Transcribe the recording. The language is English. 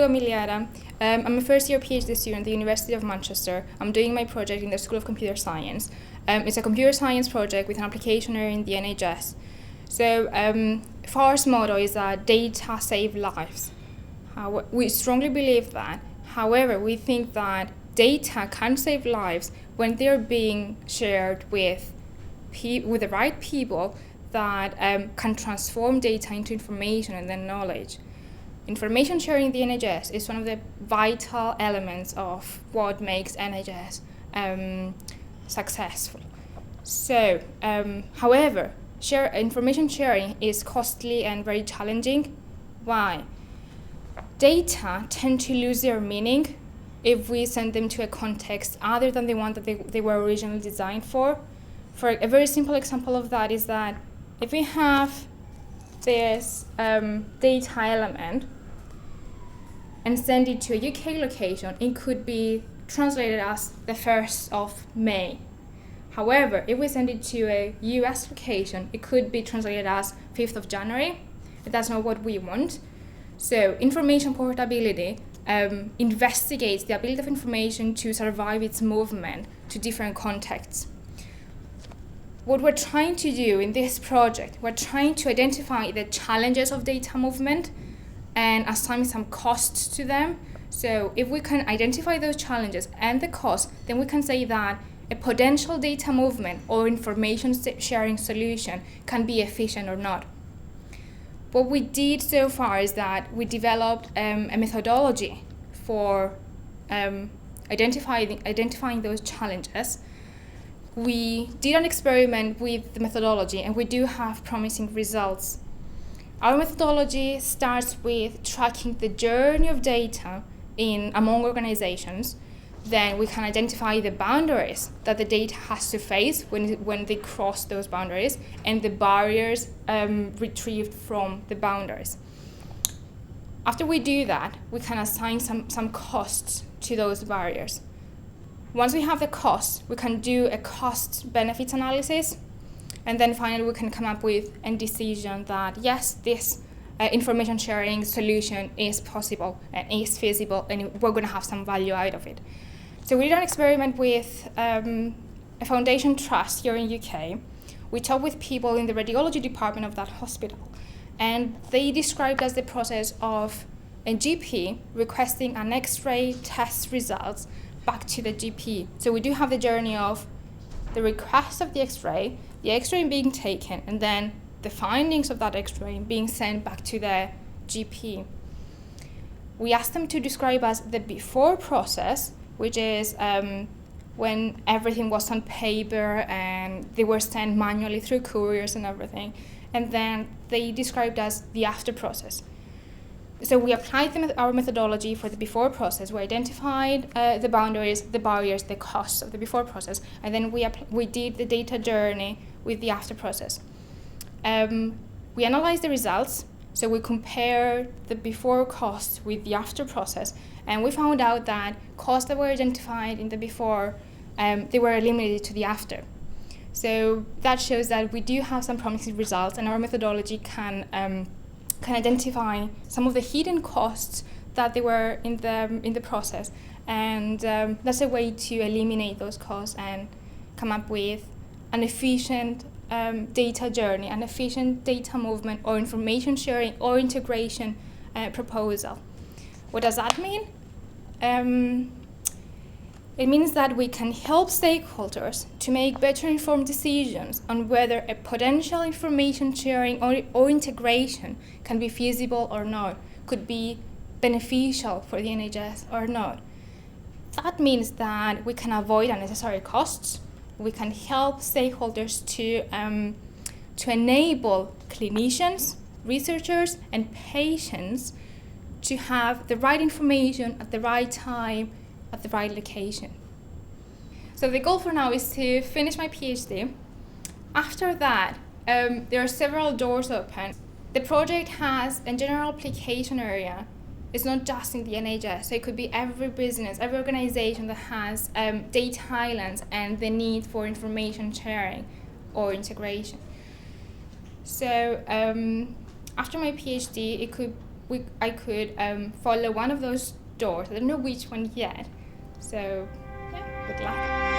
I'm Iliada. I'm a first-year PhD student at the University of Manchester. I'm doing my project in the School of Computer Science. It's a computer science project with an application area in the NHS. So Farr's motto is that data save lives. We strongly believe that. However, we think that data can save lives when they're being shared with the right people that can transform data into information and then knowledge. Information sharing in the NHS is one of the vital elements of what makes NHS successful. So, however, information sharing is costly and very challenging. Why? Data tend to lose their meaning if we send them to a context other than the one that they were originally designed for. For a very simple example of that is that if we have this data element and send it to a UK location, it could be translated as the 1st of May. However, if we send it to a US location, it could be translated as 5th of January. That's not what we want. So information portability investigates the ability of information to survive its movement to different contexts. What we're trying to do in this project, we're trying to identify the challenges of data movement and assign some costs to them. So if we can identify those challenges and the costs, then we can say that a potential data movement or information sharing solution can be efficient or not. What we did so far is that we developed a methodology for identifying those challenges. We did an experiment with the methodology and we do have promising results. Our methodology starts with tracking the journey of data among organizations. Then we can identify the boundaries that the data has to face when they cross those boundaries and the barriers retrieved from the boundaries. After we do that, we can assign some costs to those barriers. Once we have the costs, we can do a cost-benefit analysis, and then finally we can come up with a decision that yes, this information sharing solution is possible and is feasible, and we're going to have some value out of it. So we did an experiment with a foundation trust here in UK. We talked with people in the radiology department of that hospital, and they described as the process of a GP requesting an X-ray test results back to the GP. So we do have the journey of the request of the X-ray being taken, and then the findings of that X-ray being sent back to the GP. We asked them to describe as the before process, which is when everything was on paper and they were sent manually through couriers and everything. And then they described as the after process. So we applied our methodology for the before process. We identified the boundaries, the barriers, the costs of the before process, and then we did the data journey with the after process. We analyzed the results, so we compared the before costs with the after process, and we found out that costs that were identified in the before, they were eliminated to the after. So that shows that we do have some promising results, and our methodology can identify some of the hidden costs that they were in the process, and that's a way to eliminate those costs and come up with an efficient data journey, an efficient data movement or information sharing or integration proposal. What does that mean? It means that we can help stakeholders to make better informed decisions on whether a potential information sharing or integration can be feasible or not, could be beneficial for the NHS or not. That means that we can avoid unnecessary costs. We can help stakeholders to enable clinicians, researchers, and patients to have the right information at the right time at the right location. So the goal for now is to finish my PhD. After that, there are several doors open. The project has a general application area. It's not just in the NHS, so it could be every business, every organization that has data islands and the need for information sharing or integration. So after my PhD, it could I could follow one of those doors. I don't know which one yet. So, yeah, good luck.